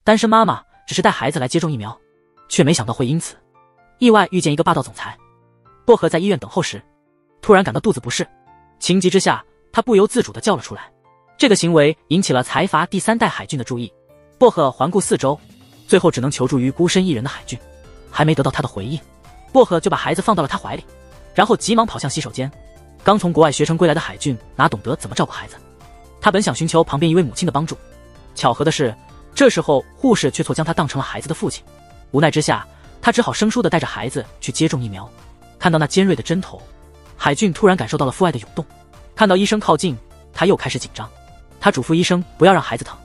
单身妈妈只是带孩子来接种疫苗，却没想到会因此意外遇见一个霸道总裁。薄荷在医院等候时，突然感到肚子不适，情急之下，他不由自主地叫了出来。这个行为引起了财阀第3代海俊的注意。薄荷环顾四周，最后只能求助于孤身一人的海俊。还没得到他的回应，薄荷就把孩子放到了他怀里，然后急忙跑向洗手间。刚从国外学成归来的海俊哪懂得怎么照顾孩子，他本想寻求旁边一位母亲的帮助，巧合的是，这时候护士却错将他当成了孩子的父亲。无奈之下，他只好生疏地带着孩子去接种疫苗。看到那尖锐的针头，海俊突然感受到了父爱的涌动。看到医生靠近，他又开始紧张。他嘱咐医生不要让孩子疼，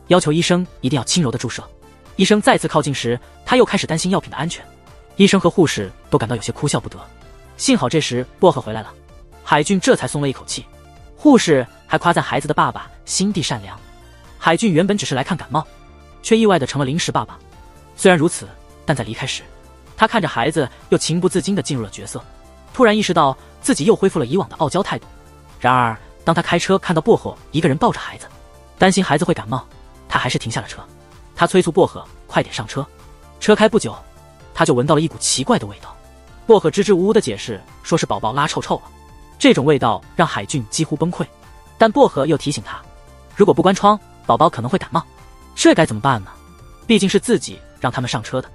要求医生一定要轻柔的注射。医生再次靠近时，他又开始担心药品的安全。医生和护士都感到有些哭笑不得。幸好这时薄荷回来了，海俊这才松了一口气。护士还夸赞孩子的爸爸心地善良。海俊原本只是来看感冒，却意外地成了临时爸爸。虽然如此，但在离开时，他看着孩子又情不自禁地进入了角色，突然意识到自己又恢复了以往的傲娇态度。然而当他开车看到薄荷一个人抱着孩子，担心孩子会感冒，他还是停下了车。他催促薄荷快点上车。车开不久，他就闻到了一股奇怪的味道。薄荷支支吾吾地解释说是宝宝拉臭臭了，这种味道让海俊几乎崩溃。但薄荷又提醒他，如果不关窗，宝宝可能会感冒，这该怎么办呢？毕竟是自己让他们上车的，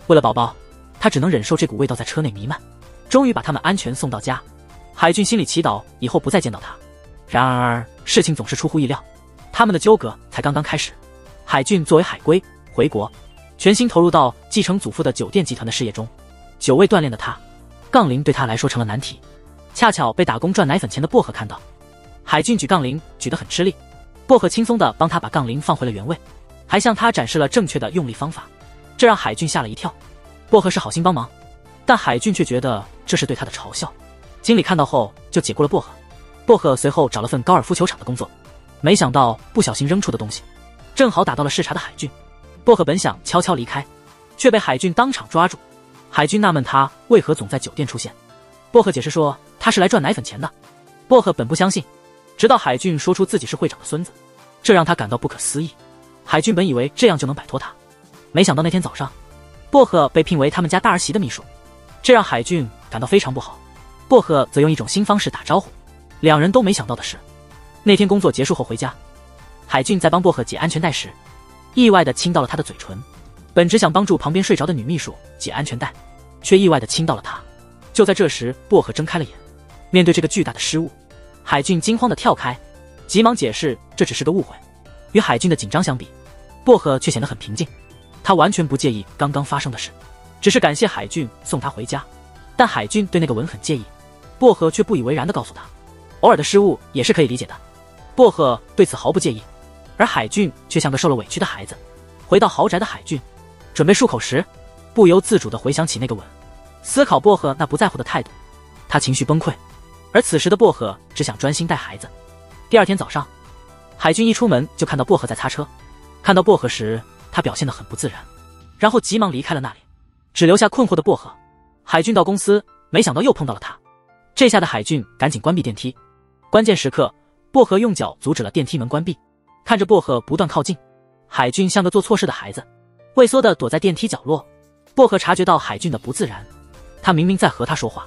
为了宝宝，他只能忍受这股味道在车内弥漫。终于把他们安全送到家，海俊心里祈祷以后不再见到他。然而事情总是出乎意料，他们的纠葛才刚刚开始。海俊作为海归回国，全心投入到继承祖父的酒店集团的事业中。久未锻炼的他，杠铃对他来说成了难题。恰巧被打工赚奶粉钱的薄荷看到，海俊举杠铃举得很吃力，薄荷轻松地帮他把杠铃放回了原位，还向他展示了正确的用力方法，这让海俊吓了一跳。薄荷是好心帮忙，但海俊却觉得这是对他的嘲笑。经理看到后就解雇了薄荷。薄荷随后找了份高尔夫球场的工作，没想到不小心扔出的东西正好打到了视察的海俊。薄荷本想悄悄离开，却被海俊当场抓住。海俊纳闷他为何总在酒店出现，薄荷解释说他是来赚奶粉钱的。薄荷本不相信，直到海俊说出自己是会长的孙子，这让他感到不可思议。海俊本以为这样就能摆脱他，没想到那天早上，薄荷被聘为他们家大儿媳的秘书，这让海俊感到非常不好。薄荷则用一种新方式打招呼。两人都没想到的是，那天工作结束后回家，海俊在帮薄荷解安全带时，意外地亲到了她的嘴唇。本只想帮助旁边睡着的女秘书解安全带，却意外地亲到了她。就在这时，薄荷睁开了眼。面对这个巨大的失误，海俊惊慌地跳开，急忙解释这只是个误会。与海俊的紧张相比，薄荷却显得很平静。他完全不介意刚刚发生的事，只是感谢海俊送他回家。但海俊对那个吻很介意，薄荷却不以为然地告诉他，偶尔的失误也是可以理解的。薄荷对此毫不介意，而海俊却像个受了委屈的孩子。回到豪宅的海俊准备漱口时，不由自主地回想起那个吻，思考薄荷那不在乎的态度，他情绪崩溃。而此时的薄荷只想专心带孩子。第二天早上，海俊一出门就看到薄荷在擦车。看到薄荷时，他表现得很不自然，然后急忙离开了那里，只留下困惑的薄荷。海俊到公司，没想到又碰到了他。这下的海俊赶紧关闭电梯。关键时刻，薄荷用脚阻止了电梯门关闭。看着薄荷不断靠近，海俊像个做错事的孩子，畏缩地躲在电梯角落。薄荷察觉到海俊的不自然，他明明在和他说话，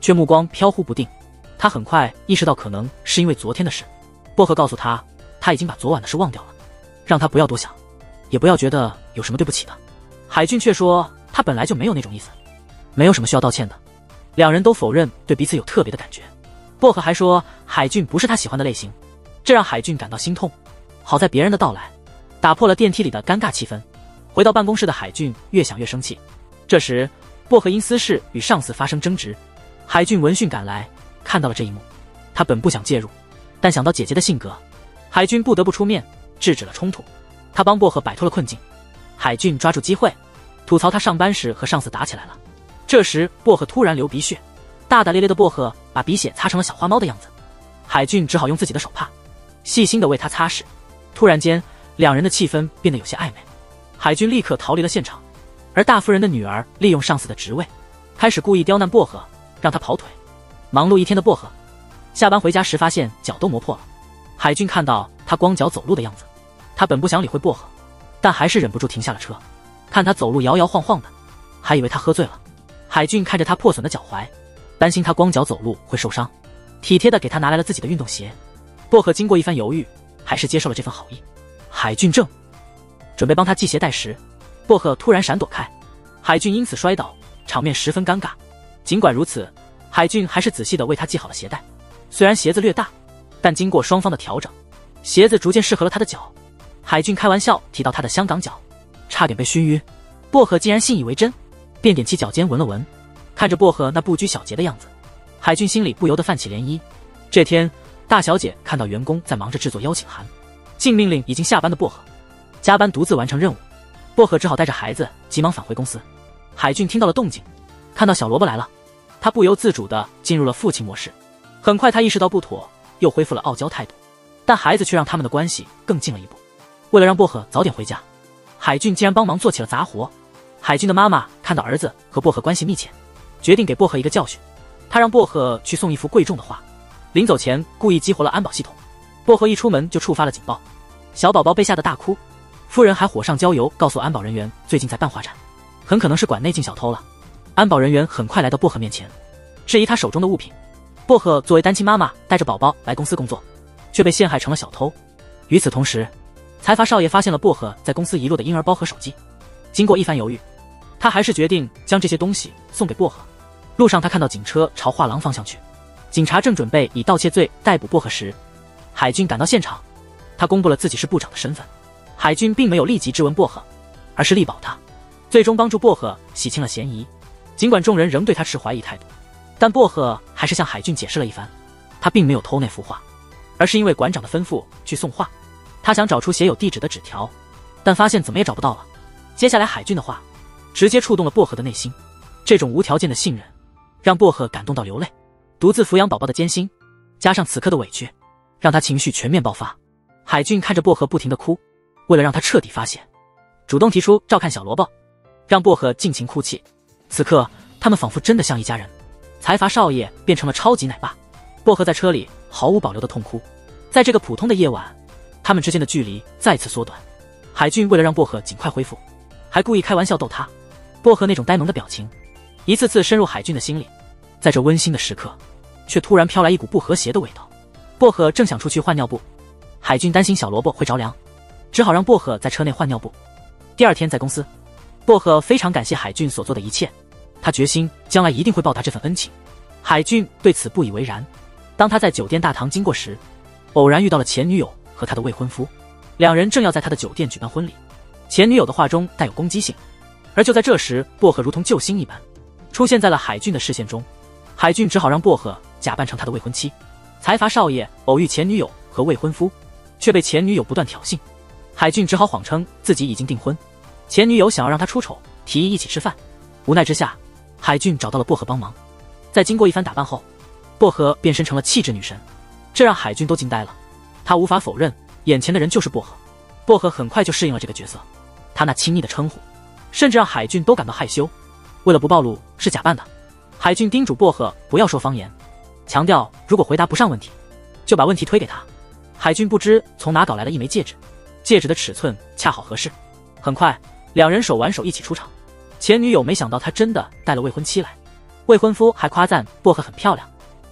却目光飘忽不定。他很快意识到可能是因为昨天的事。薄荷告诉他，他已经把昨晚的事忘掉了，让他不要多想，也不要觉得有什么对不起的。海俊却说他本来就没有那种意思，没有什么需要道歉的。两人都否认对彼此有特别的感觉。薄荷还说海俊不是他喜欢的类型，这让海俊感到心痛。好在别人的到来打破了电梯里的尴尬气氛。回到办公室的海俊越想越生气。这时薄荷因私事与上司发生争执，海俊闻讯赶来，看到了这一幕。他本不想介入，但想到姐姐的性格，海俊不得不出面制止了冲突。他帮薄荷摆脱了困境。海俊抓住机会吐槽他上班时和上司打起来了。这时薄荷突然流鼻血，大大咧咧的薄荷把鼻血擦成了小花猫的样子。海俊只好用自己的手帕细心地为他擦拭。突然间，两人的气氛变得有些暧昧。海俊立刻逃离了现场，而大夫人的女儿利用上司的职位，开始故意刁难薄荷，让他跑腿。忙碌一天的薄荷下班回家时发现脚都磨破了。海俊看到他光脚走路的样子，他本不想理会薄荷，但还是忍不住停下了车。看他走路摇摇晃晃的，还以为他喝醉了。海俊看着他破损的脚踝，担心他光脚走路会受伤，体贴的给他拿来了自己的运动鞋。薄荷经过一番犹豫，还是接受了这份好意。海俊正准备帮他系鞋带时，薄荷突然闪躲开，海俊因此摔倒，场面十分尴尬。尽管如此，海俊还是仔细的为他系好了鞋带。虽然鞋子略大，但经过双方的调整，鞋子逐渐适合了他的脚。海俊开玩笑提到他的香港脚，差点被熏晕。薄荷竟然信以为真，便踮起脚尖闻了闻，看着薄荷那不拘小节的样子，海俊心里不由得泛起涟漪。这天，大小姐看到员工在忙着制作邀请函，竟命令已经下班的薄荷加班独自完成任务。薄荷只好带着孩子急忙返回公司。海俊听到了动静，看到小萝卜来了，他不由自主地进入了父亲模式。很快他意识到不妥，又恢复了傲娇态度，但孩子却让他们的关系更近了一步。为了让薄荷早点回家，海俊竟然帮忙做起了杂活。海俊的妈妈看到儿子和薄荷关系密切，决定给薄荷一个教训。他让薄荷去送一幅贵重的画，临走前故意激活了安保系统。薄荷一出门就触发了警报，小宝宝被吓得大哭。夫人还火上浇油，告诉安保人员最近在办画展，很可能是馆内进小偷了。安保人员很快来到薄荷面前，质疑他手中的物品。薄荷作为单亲妈妈，带着宝宝来公司工作，却被陷害成了小偷。与此同时，财阀少爷发现了薄荷在公司遗落的婴儿包和手机。经过一番犹豫，他还是决定将这些东西送给薄荷。路上他看到警车朝画廊方向去，警察正准备以盗窃罪逮捕薄荷时，海俊赶到现场。他公布了自己是部长的身份。海俊并没有立即质问薄荷，而是力保他，最终帮助薄荷洗清了嫌疑。尽管众人仍对他持怀疑态度，但薄荷还是向海俊解释了一番，他并没有偷那幅画，而是因为馆长的吩咐去送画。他想找出写有地址的纸条，但发现怎么也找不到了。接下来海俊的话直接触动了薄荷的内心，这种无条件的信任让薄荷感动到流泪。独自抚养宝宝的艰辛，加上此刻的委屈，让他情绪全面爆发。海俊看着薄荷不停地哭，为了让他彻底发泄，主动提出照看小萝卜，让薄荷尽情哭泣。此刻他们仿佛真的像一家人。财阀少爷变成了超级奶爸，薄荷在车里毫无保留的痛哭。在这个普通的夜晚，他们之间的距离再次缩短。海俊为了让薄荷尽快恢复，还故意开玩笑逗他。薄荷那种呆萌的表情一次次深入海俊的心里。在这温馨的时刻，却突然飘来一股不和谐的味道。薄荷正想出去换尿布，海俊担心小萝卜会着凉，只好让薄荷在车内换尿布。第二天在公司，薄荷非常感谢海俊所做的一切，他决心将来一定会报答这份恩情。海俊对此不以为然。当他在酒店大堂经过时，偶然遇到了前女友和他的未婚夫，两人正要在他的酒店举办婚礼。前女友的话中带有攻击性，而就在这时，薄荷如同救星一般出现在了海俊的视线中。海俊只好让薄荷假扮成他的未婚妻。财阀少爷偶遇前女友和未婚夫，却被前女友不断挑衅。海俊只好谎称自己已经订婚。前女友想要让他出丑，提议一起吃饭。无奈之下，海俊找到了薄荷帮忙。在经过一番打扮后，薄荷变身成了气质女神，这让海俊都惊呆了。他无法否认眼前的人就是薄荷。薄荷很快就适应了这个角色，他那亲昵的称呼甚至让海俊都感到害羞。为了不暴露是假扮的，海俊叮嘱薄荷不要说方言，强调如果回答不上问题，就把问题推给他。海俊不知从哪搞来了一枚戒指，戒指的尺寸恰好合适。很快两人手挽手一起出场。前女友没想到他真的带了未婚妻来，未婚夫还夸赞薄荷很漂亮。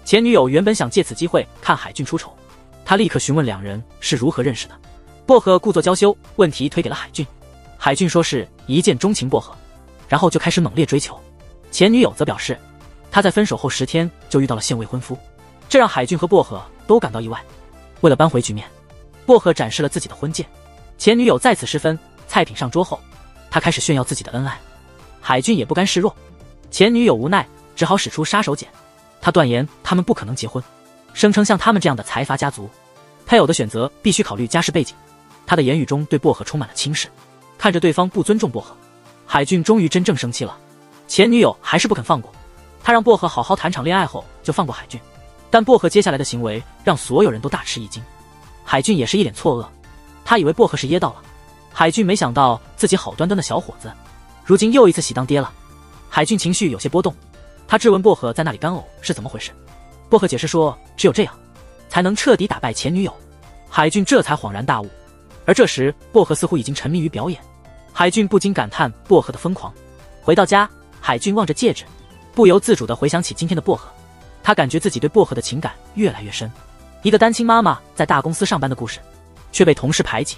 前女友原本想借此机会看海俊出丑，他立刻询问两人是如何认识的。薄荷故作娇羞，问题推给了海俊。海俊说是一见钟情薄荷，然后就开始猛烈追求。前女友则表示他在分手后10天就遇到了现未婚夫，这让海俊和薄荷都感到意外。为了扳回局面，薄荷展示了自己的婚戒。前女友再次失分，菜品上桌后，他开始炫耀自己的恩爱。海俊也不甘示弱，前女友无奈只好使出杀手锏。他断言他们不可能结婚，声称像他们这样的财阀家族，配偶的选择必须考虑家世背景。他的言语中对薄荷充满了轻视。看着对方不尊重薄荷，海俊终于真正生气了。前女友还是不肯放过他，让薄荷好好谈场恋爱后就放过海俊。但薄荷接下来的行为让所有人都大吃一惊。海俊也是一脸错愕，他以为薄荷是噎到了。海俊没想到自己好端端的小伙子如今又一次喜当爹了。海俊情绪有些波动，他质问薄荷在那里干呕是怎么回事。薄荷解释说只有这样才能彻底打败前女友。海俊这才恍然大悟，而这时薄荷似乎已经沉迷于表演，海俊不禁感叹薄荷的疯狂。回到家，海俊望着戒指，不由自主地回想起今天的薄荷。他感觉自己对薄荷的情感越来越深。一个单亲妈妈在大公司上班的故事，却被同事排挤。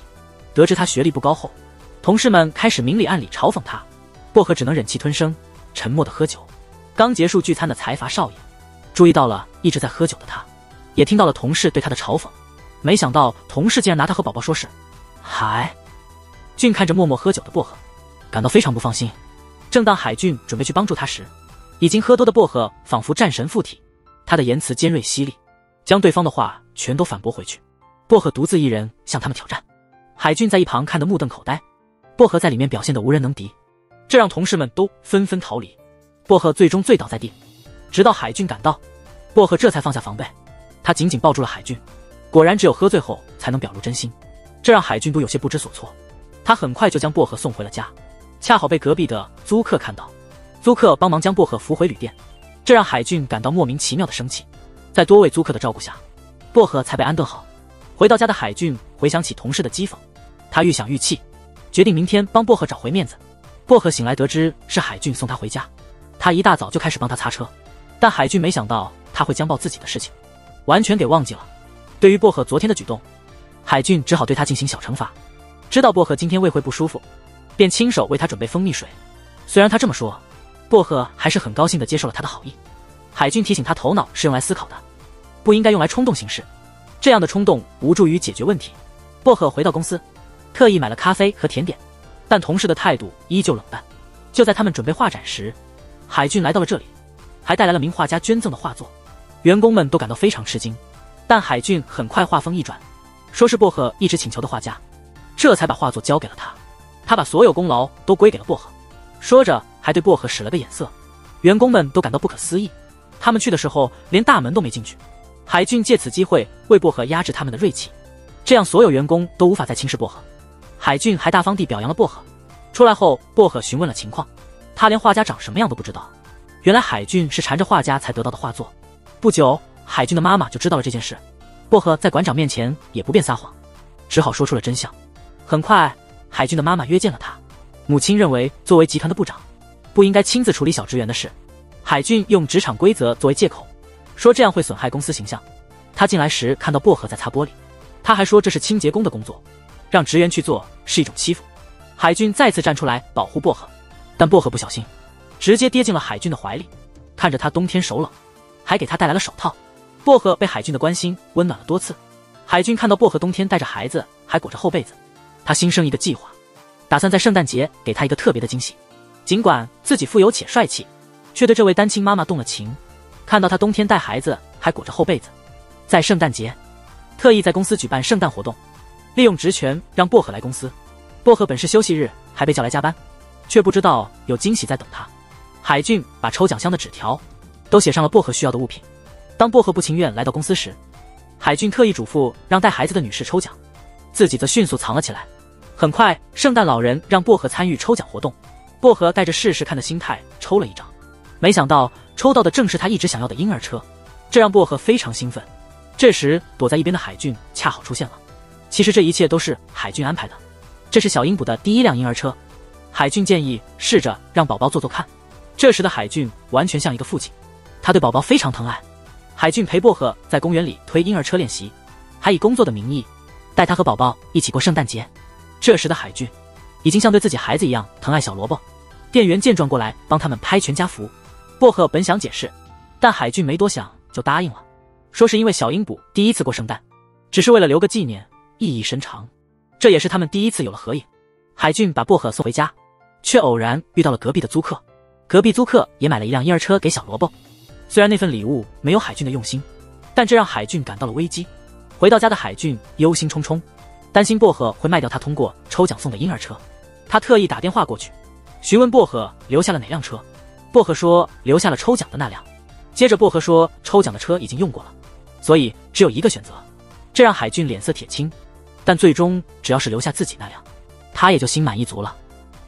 得知她学历不高后，同事们开始明里暗里嘲讽她。薄荷只能忍气吞声，沉默地喝酒。刚结束聚餐的财阀少爷注意到了一直在喝酒的他，也听到了同事对他的嘲讽。没想到同事竟然拿他和宝宝说事。海俊看着默默喝酒的薄荷，感到非常不放心。正当海俊准备去帮助他时，已经喝多的薄荷仿佛战神附体，他的言辞尖锐犀利，将对方的话全都反驳回去。薄荷独自一人向他们挑战，海俊在一旁看得目瞪口呆。薄荷在里面表现得无人能敌，这让同事们都纷纷逃离。薄荷最终醉倒在地，直到海俊赶到，薄荷这才放下防备，他紧紧抱住了海俊。果然只有喝醉后才能表露真心，这让海俊都有些不知所措。他很快就将薄荷送回了家，恰好被隔壁的租客看到，租客帮忙将薄荷扶回旅店，这让海俊感到莫名其妙的生气。在多位租客的照顾下，薄荷才被安顿好。回到家的海俊回想起同事的讥讽，他愈想愈气，决定明天帮薄荷找回面子。薄荷醒来得知是海俊送他回家，他一大早就开始帮他擦车，但海俊没想到他会将报自己的事情，完全给忘记了。对于薄荷昨天的举动，海俊只好对他进行小惩罚。知道薄荷今天胃会不舒服，便亲手为他准备蜂蜜水。虽然他这么说，薄荷还是很高兴地接受了他的好意。海俊提醒他，头脑是用来思考的，不应该用来冲动行事，这样的冲动无助于解决问题。薄荷回到公司，特意买了咖啡和甜点，但同事的态度依旧冷淡。就在他们准备画展时，海俊来到了这里，还带来了名画家捐赠的画作。员工们都感到非常吃惊，但海俊很快话锋一转，说是薄荷一直请求的画家，这才把画作交给了他。他把所有功劳都归给了薄荷，说着还对薄荷使了个眼色。员工们都感到不可思议，他们去的时候连大门都没进去。海俊借此机会为薄荷压制他们的锐气，这样所有员工都无法再轻视薄荷。海俊还大方地表扬了薄荷。出来后，薄荷询问了情况，他连画家长什么样都不知道。原来海俊是缠着画家才得到的画作。不久，海俊的妈妈就知道了这件事。薄荷在馆长面前也不便撒谎，只好说出了真相。很快，海俊的妈妈约见了他。母亲认为作为集团的部长，不应该亲自处理小职员的事。海俊用职场规则作为借口，说这样会损害公司形象。他进来时看到薄荷在擦玻璃，他还说这是清洁工的工作，让职员去做是一种欺负。海俊再次站出来保护薄荷，但薄荷不小心直接跌进了海俊的怀里。看着他冬天手冷，还给他带来了手套。薄荷被海俊的关心温暖了多次。海俊看到薄荷冬天带着孩子还裹着厚被子，他心生一个计划，打算在圣诞节给他一个特别的惊喜。尽管自己富有且帅气，却对这位单亲妈妈动了情。看到他冬天带孩子还裹着厚被子，在圣诞节特意在公司举办圣诞活动，利用职权让薄荷来公司。薄荷本是休息日，还被叫来加班，却不知道有惊喜在等他。海俊把抽奖箱的纸条都写上了薄荷需要的物品。当薄荷不情愿来到公司时，海俊特意嘱咐让带孩子的女士抽奖，自己则迅速藏了起来。很快，圣诞老人让薄荷参与抽奖活动。薄荷带着试试看的心态抽了一张，没想到抽到的正是他一直想要的婴儿车，这让薄荷非常兴奋。这时，躲在一边的海俊恰好出现了。其实这一切都是海俊安排的，这是小鹰补的第一辆婴儿车。海俊建议试着让宝宝坐坐看。这时的海俊完全像一个父亲，他对宝宝非常疼爱。海俊陪薄荷在公园里推婴儿车练习，还以工作的名义带他和宝宝一起过圣诞节。这时的海俊已经像对自己孩子一样疼爱小萝卜。店员见状过来帮他们拍全家福。薄荷本想解释，但海俊没多想就答应了，说是因为小鹰补第一次过圣诞，只是为了留个纪念，意义深长。这也是他们第一次有了合影。海俊把薄荷送回家，却偶然遇到了隔壁的租客。隔壁租客也买了一辆婴儿车给小萝卜。虽然那份礼物没有海俊的用心，但这让海俊感到了危机。回到家的海俊忧心忡忡，担心薄荷会卖掉他通过抽奖送的婴儿车。他特意打电话过去，询问薄荷留下了哪辆车。薄荷说留下了抽奖的那辆。接着薄荷说抽奖的车已经用过了，所以只有一个选择。这让海俊脸色铁青，但最终只要是留下自己那辆，他也就心满意足了。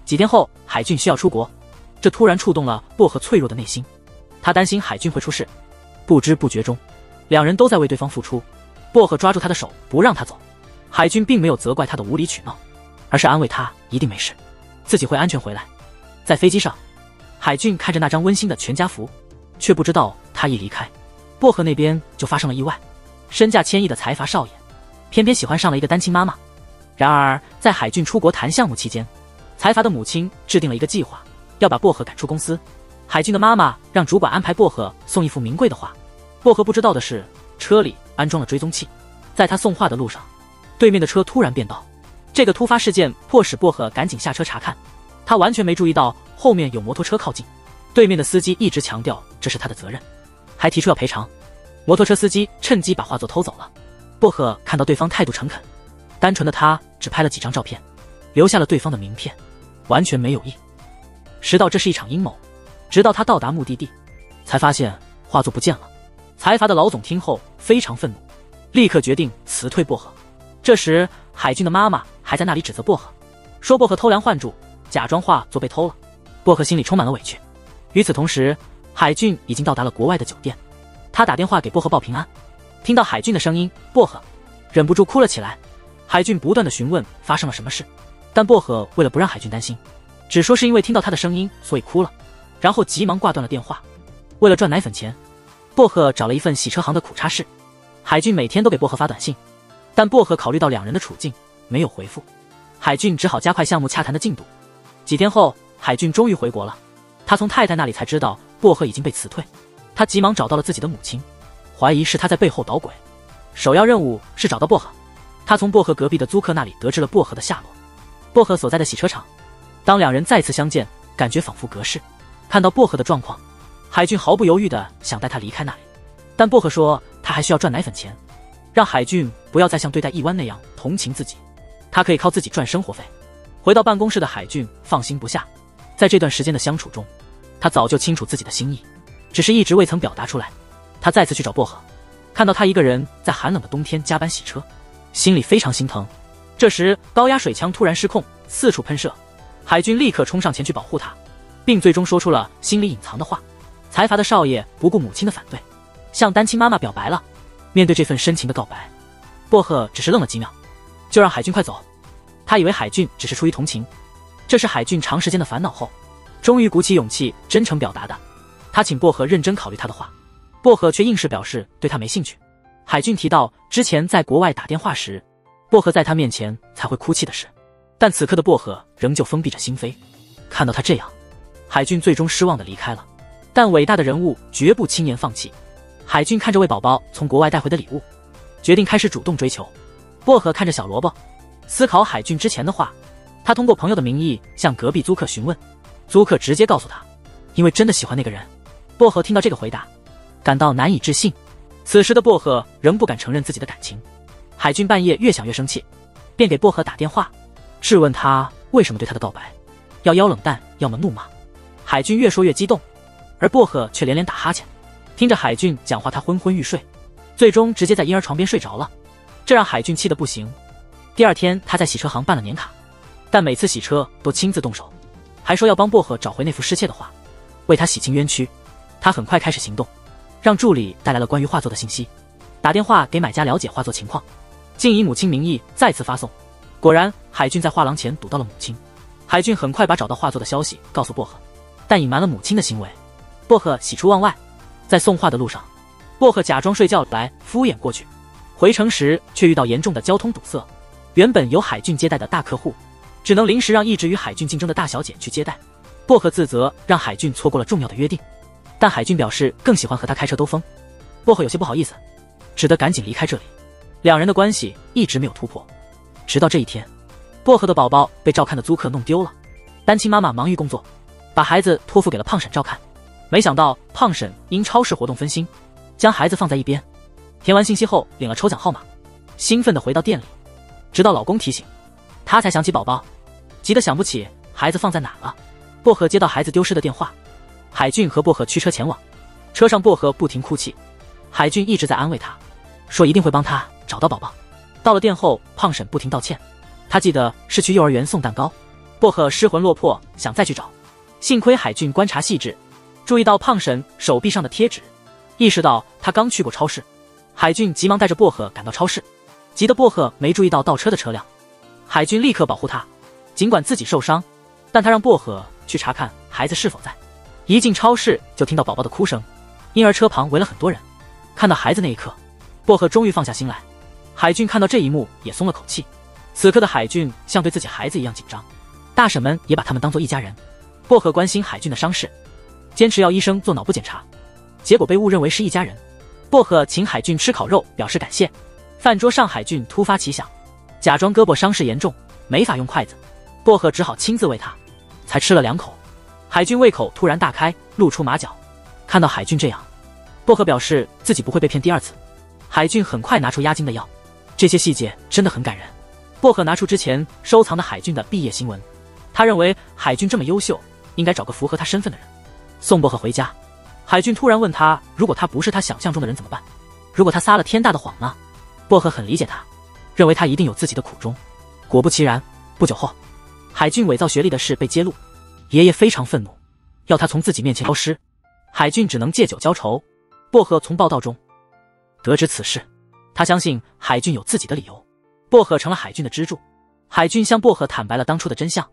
几天后，海俊需要出国，这突然触动了薄荷脆弱的内心。他担心海俊会出事，不知不觉中，两人都在为对方付出。薄荷抓住他的手不让他走，海俊并没有责怪他的无理取闹，而是安慰他一定没事。自己会安全回来。在飞机上，海俊看着那张温馨的全家福，却不知道他一离开，薄荷那边就发生了意外。身价千亿的财阀少爷，偏偏喜欢上了一个单亲妈妈。然而，在海俊出国谈项目期间，财阀的母亲制定了一个计划，要把薄荷赶出公司。海俊的妈妈让主管安排薄荷送一幅名贵的画。薄荷不知道的是，车里安装了追踪器，在他送画的路上，对面的车突然变道。这个突发事件迫使薄荷赶紧下车查看，他完全没注意到后面有摩托车靠近。对面的司机一直强调这是他的责任，还提出要赔偿。摩托车司机趁机把画作偷走了。薄荷看到对方态度诚恳，单纯的他只拍了几张照片，留下了对方的名片，完全没有意识到这是一场阴谋。直到他到达目的地，才发现画作不见了。财阀的老总听后非常愤怒，立刻决定辞退薄荷。这时海俊的妈妈还在那里指责薄荷，说薄荷偷梁换柱，假装画作被偷了。薄荷心里充满了委屈。与此同时，海俊已经到达了国外的酒店，他打电话给薄荷报平安。听到海俊的声音，薄荷忍不住哭了起来。海俊不断的询问发生了什么事，但薄荷为了不让海俊担心，只说是因为听到他的声音所以哭了，然后急忙挂断了电话。为了赚奶粉钱，薄荷找了一份洗车行的苦差事。海俊每天都给薄荷发短信，但薄荷考虑到两人的处境，没有回复。海俊只好加快项目洽谈的进度。几天后，海俊终于回国了。他从太太那里才知道薄荷已经被辞退，他急忙找到了自己的母亲，怀疑是他在背后捣鬼。首要任务是找到薄荷。他从薄荷隔壁的租客那里得知了薄荷的下落。薄荷所在的洗车场，当两人再次相见，感觉仿佛隔世。看到薄荷的状况，海俊毫不犹豫地想带他离开那里，但薄荷说他还需要赚奶粉钱，让海俊不要再像对待一湾那样同情自己，他可以靠自己赚生活费。回到办公室的海俊放心不下，在这段时间的相处中，他早就清楚自己的心意，只是一直未曾表达出来。他再次去找薄荷，看到他一个人在寒冷的冬天加班洗车，心里非常心疼。这时高压水枪突然失控，四处喷射，海俊立刻冲上前去保护他，并最终说出了心里隐藏的话。财阀的少爷不顾母亲的反对，向单亲妈妈表白了。面对这份深情的告白，薄荷只是愣了几秒，就让海俊快走。他以为海俊只是出于同情，这是海俊长时间的烦恼后，终于鼓起勇气真诚表达的。他请薄荷认真考虑他的话，薄荷却硬是表示对他没兴趣。海俊提到之前在国外打电话时，薄荷在他面前才会哭泣的事，但此刻的薄荷仍旧封闭着心扉。看到他这样，海俊最终失望地离开了。但伟大的人物绝不轻言放弃。海俊看着为宝宝从国外带回的礼物，决定开始主动追求。薄荷看着小萝卜，思考海俊之前的话。他通过朋友的名义向隔壁租客询问，租客直接告诉他，因为真的喜欢那个人。薄荷听到这个回答，感到难以置信。此时的薄荷仍不敢承认自己的感情。海俊半夜越想越生气，便给薄荷打电话，质问他为什么对他的告白要腰冷淡，要么怒骂。海俊越说越激动，而薄荷却连连打哈欠。听着海俊讲话，他昏昏欲睡，最终直接在婴儿床边睡着了。这让海俊气得不行。第二天，他在洗车行办了年卡，但每次洗车都亲自动手，还说要帮薄荷找回那幅失窃的画，为他洗清冤屈。他很快开始行动，让助理带来了关于画作的信息，打电话给买家了解画作情况，竟以母亲名义再次发送。果然，海俊在画廊前堵到了母亲。海俊很快把找到画作的消息告诉薄荷，但隐瞒了母亲的行为。薄荷喜出望外，在送画的路上，薄荷假装睡觉来敷衍过去，回城时却遇到严重的交通堵塞。原本由海俊接待的大客户，只能临时让一直与海俊竞争的大小姐去接待。薄荷自责让海俊错过了重要的约定，但海俊表示更喜欢和他开车兜风。薄荷有些不好意思，只得赶紧离开这里。两人的关系一直没有突破，直到这一天，薄荷的宝宝被照看的租客弄丢了。单亲妈妈忙于工作，把孩子托付给了胖婶照看。没想到胖婶因超市活动分心，将孩子放在一边。填完信息后领了抽奖号码，兴奋地回到店里，直到老公提醒，她才想起宝宝，急得想不起孩子放在哪了。薄荷接到孩子丢失的电话，海俊和薄荷驱车前往。车上薄荷不停哭泣，海俊一直在安慰她，说一定会帮她找到宝宝。到了店后，胖婶不停道歉，她记得是去幼儿园送蛋糕。薄荷失魂落魄，想再去找，幸亏海俊观察细致，注意到胖婶手臂上的贴纸，意识到她刚去过超市。海俊急忙带着薄荷赶到超市，急得薄荷没注意到倒车的车辆。海俊立刻保护她，尽管自己受伤，但他让薄荷去查看孩子是否在。一进超市就听到宝宝的哭声，婴儿车旁围了很多人。看到孩子那一刻，薄荷终于放下心来。海俊看到这一幕也松了口气。此刻的海俊像对自己孩子一样紧张，大婶们也把他们当作一家人。薄荷关心海俊的伤势，坚持要医生做脑部检查，结果被误认为是一家人。薄荷请海俊吃烤肉表示感谢。饭桌上海俊突发奇想，假装胳膊伤势严重没法用筷子，薄荷只好亲自喂他，才吃了2口。海俊胃口突然大开，露出马脚。看到海俊这样，薄荷表示自己不会被骗第2次。海俊很快拿出压惊的药，这些细节真的很感人。薄荷拿出之前收藏的海俊的毕业新闻，他认为海俊这么优秀，应该找个符合他身份的人。送薄荷回家，海俊突然问他，如果他不是他想象中的人怎么办？如果他撒了天大的谎呢？薄荷很理解他，认为他一定有自己的苦衷。果不其然，不久后，海俊伪造学历的事被揭露，爷爷非常愤怒，要他从自己面前消失。海俊只能借酒浇愁。薄荷从报道中得知此事，他相信海俊有自己的理由。薄荷成了海俊的支柱。海俊向薄荷坦白了当初的真相，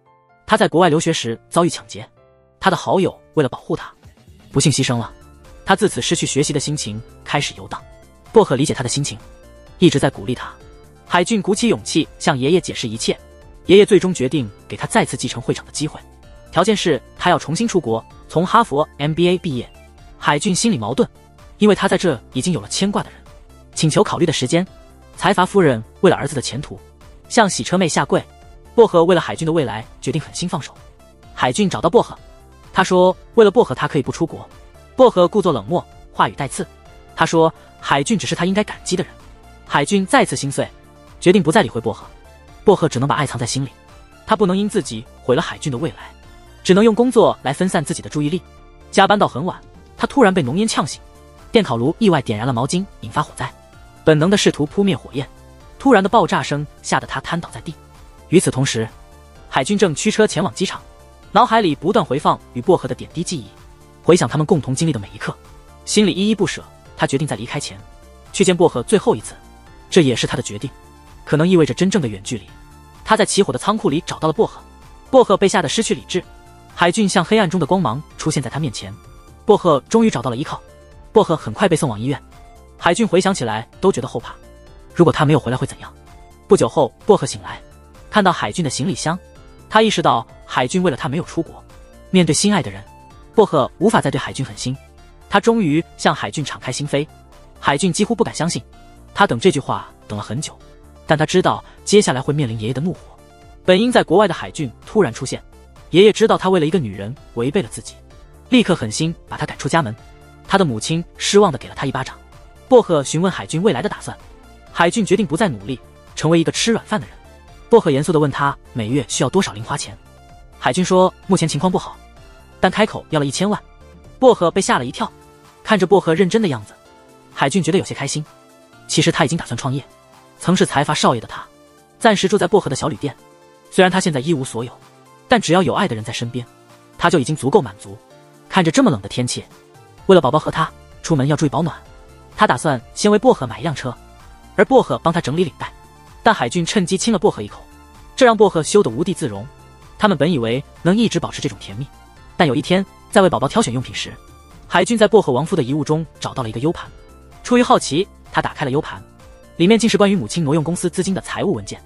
他在国外留学时遭遇抢劫，他的好友为了保护他，不幸牺牲了。他自此失去学习的心情，开始游荡。薄荷理解他的心情，一直在鼓励他。海俊鼓起勇气向爷爷解释一切，爷爷最终决定给他再次继承会长的机会，条件是他要重新出国，从哈佛 MBA 毕业。海俊心里矛盾，因为他在这已经有了牵挂的人，请求考虑的时间。财阀夫人为了儿子的前途，向洗车妹下跪。薄荷为了海俊的未来，决定狠心放手。海俊找到薄荷，他说为了薄荷他可以不出国。薄荷故作冷漠，话语带刺。他说海俊只是他应该感激的人。海俊再次心碎，决定不再理会薄荷。薄荷只能把爱藏在心里，他不能因自己毁了海俊的未来，只能用工作来分散自己的注意力。加班到很晚，他突然被浓烟呛醒，电烤炉意外点燃了毛巾，引发火灾。本能的试图扑灭火焰，突然的爆炸声吓得他瘫倒在地。与此同时，海俊正驱车前往机场，脑海里不断回放与薄荷的点滴记忆，回想他们共同经历的每一刻，心里依依不舍。他决定在离开前去见薄荷最后一次，这也是他的决定，可能意味着真正的远距离。他在起火的仓库里找到了薄荷，薄荷被吓得失去理智。海俊像黑暗中的光芒出现在他面前，薄荷终于找到了依靠。薄荷很快被送往医院。海俊回想起来都觉得后怕，如果他没有回来会怎样？不久后，薄荷醒来，看到海俊的行李箱，他意识到海俊为了他没有出国。面对心爱的人，薄荷无法再对海俊狠心，他终于向海俊敞开心扉。海俊几乎不敢相信，他等这句话等了很久，但他知道接下来会面临爷爷的怒火。本应在国外的海俊突然出现，爷爷知道他为了一个女人违背了自己，立刻狠心把他赶出家门。他的母亲失望地给了他一巴掌。薄荷询问海俊未来的打算，海俊决定不再努力，成为一个吃软饭的人。薄荷严肃地问他每月需要多少零花钱。海俊说目前情况不好，但开口要了1000万。薄荷被吓了一跳，看着薄荷认真的样子，海俊觉得有些开心。其实他已经打算创业，曾是财阀少爷的他，暂时住在薄荷的小旅店。虽然他现在一无所有，但只要有爱的人在身边，他就已经足够满足。看着这么冷的天气，为了宝宝和他，出门要注意保暖。他打算先为薄荷买一辆车，而薄荷帮他整理领带。但海俊趁机亲了薄荷一口，这让薄荷羞得无地自容。他们本以为能一直保持这种甜蜜，但有一天在为宝宝挑选用品时，海俊在薄荷亡夫的遗物中找到了一个 U 盘。出于好奇，他打开了 U 盘，里面竟是关于母亲挪用公司资金的财务文件。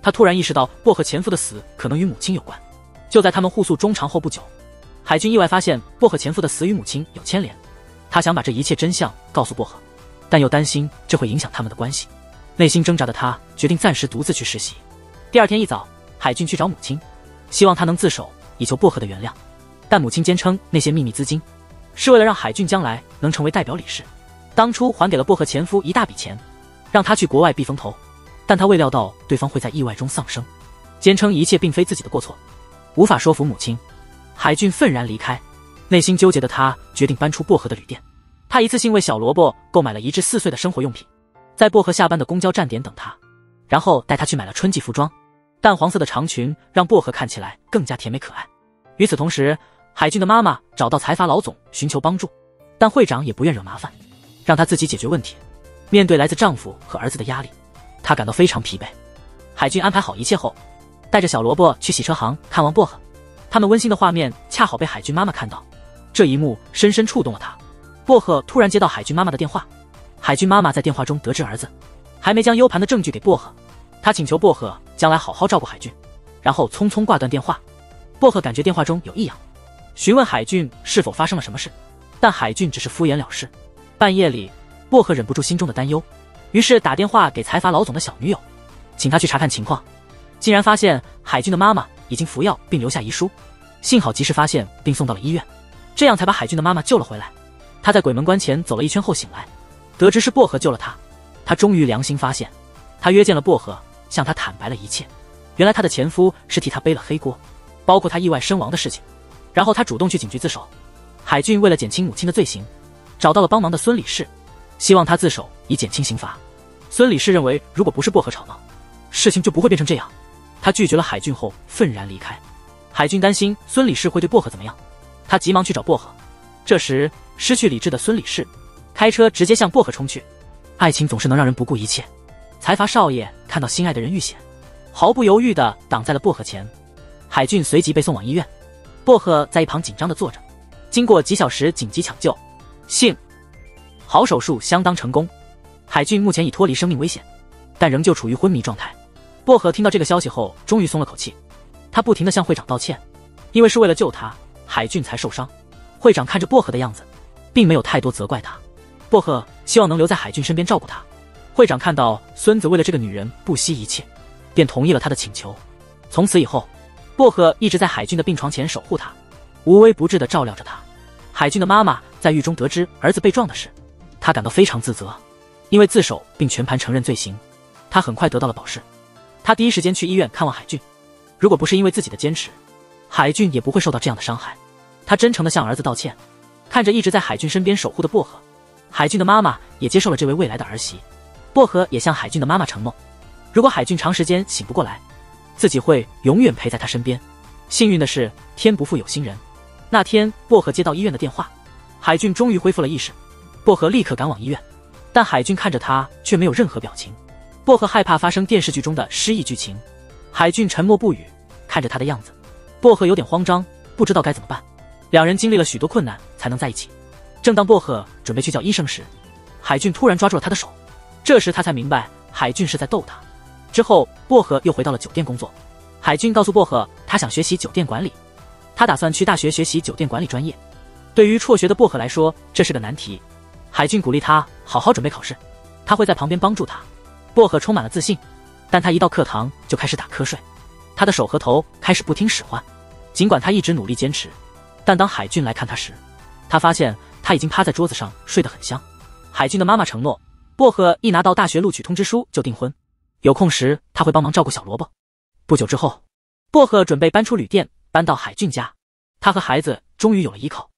他突然意识到薄荷前夫的死可能与母亲有关。就在他们互诉衷肠后不久，海俊意外发现薄荷前夫的死与母亲有牵连。他想把这一切真相告诉薄荷，但又担心这会影响他们的关系。内心挣扎的他决定暂时独自去实习。第二天一早，海俊去找母亲，希望他能自首，以求薄荷的原谅。但母亲坚称那些秘密资金是为了让海俊将来能成为代表理事，当初还给了薄荷前夫一大笔钱，让他去国外避风头。但他未料到对方会在意外中丧生，坚称一切并非自己的过错，无法说服母亲。海俊愤然离开，内心纠结的他决定搬出薄荷的旅店。他一次性为小萝卜购买了1至4岁的生活用品，在薄荷下班的公交站点等他，然后带他去买了春季服装。淡黄色的长裙让薄荷看起来更加甜美可爱。与此同时，海俊的妈妈找到财阀老总寻求帮助，但会长也不愿惹麻烦，让他自己解决问题。面对来自丈夫和儿子的压力，他感到非常疲惫。海俊安排好一切后，带着小萝卜去洗车行看望薄荷。他们温馨的画面恰好被海俊妈妈看到，这一幕深深触动了他。薄荷突然接到海俊妈妈的电话，海俊妈妈在电话中得知儿子还没将 U 盘的证据给薄荷，他请求薄荷将来好好照顾海俊，然后匆匆挂断电话。薄荷感觉电话中有异样，询问海俊是否发生了什么事，但海俊只是敷衍了事。半夜里，薄荷忍不住心中的担忧，于是打电话给财阀老总的小女友，请他去查看情况。竟然发现海俊的妈妈已经服药并留下遗书，幸好及时发现并送到了医院，这样才把海俊的妈妈救了回来。他在鬼门关前走了一圈后醒来，得知是薄荷救了他，他终于良心发现。他约见了薄荷，向他坦白了一切。原来他的前夫是替他背了黑锅，包括他意外身亡的事情。然后他主动去警局自首。海俊为了减轻母亲的罪行，找到了帮忙的孙理事，希望他自首以减轻刑罚。孙理事认为，如果不是薄荷吵闹，事情就不会变成这样。他拒绝了海俊后愤然离开。海俊担心孙理事会对薄荷怎么样，他急忙去找薄荷。这时失去理智的孙理事开车直接向薄荷冲去。爱情总是能让人不顾一切。财阀少爷看到心爱的人遇险，毫不犹豫地挡在了薄荷前。海俊随即被送往医院，薄荷在一旁紧张地坐着。经过几小时紧急抢救，幸好手术相当成功。海俊目前已脱离生命危险，但仍旧处于昏迷状态。薄荷听到这个消息后终于松了口气，他不停地向会长道歉，因为是为了救他，海俊才受伤。会长看着薄荷的样子，并没有太多责怪他。薄荷希望能留在海俊身边照顾他。会长看到孙子为了这个女人不惜一切，便同意了他的请求。从此以后，薄荷一直在海俊的病床前守护他，无微不至地照料着他。海俊的妈妈在狱中得知儿子被撞的事，她感到非常自责，因为自首并全盘承认罪行，她很快得到了保释。她第一时间去医院看望海俊，如果不是因为自己的坚持，海俊也不会受到这样的伤害。她真诚地向儿子道歉。看着一直在海俊身边守护的薄荷，海俊的妈妈也接受了这位未来的儿媳。薄荷也向海俊的妈妈承诺，如果海俊长时间醒不过来，自己会永远陪在他身边。幸运的是，天不负有心人。那天，薄荷接到医院的电话，海俊终于恢复了意识。薄荷立刻赶往医院，但海俊看着他却没有任何表情。薄荷害怕发生电视剧中的失忆剧情。海俊沉默不语，看着他的样子，薄荷有点慌张，不知道该怎么办。两人经历了许多困难才能在一起。正当薄荷准备去叫医生时，海俊突然抓住了他的手。这时他才明白海俊是在逗他。之后薄荷又回到了酒店工作。海俊告诉薄荷，他想学习酒店管理，他打算去大学学习酒店管理专业。对于辍学的薄荷来说，这是个难题。海俊鼓励他好好准备考试，他会在旁边帮助他。薄荷充满了自信，但他一到课堂就开始打瞌睡，他的手和头开始不听使唤。尽管他一直努力坚持，但当海俊来看他时，他发现他已经趴在桌子上睡得很香。海俊的妈妈承诺，薄荷一拿到大学录取通知书就订婚，有空时他会帮忙照顾小萝卜。不久之后，薄荷准备搬出旅店，搬到海俊家。他和孩子终于有了依靠。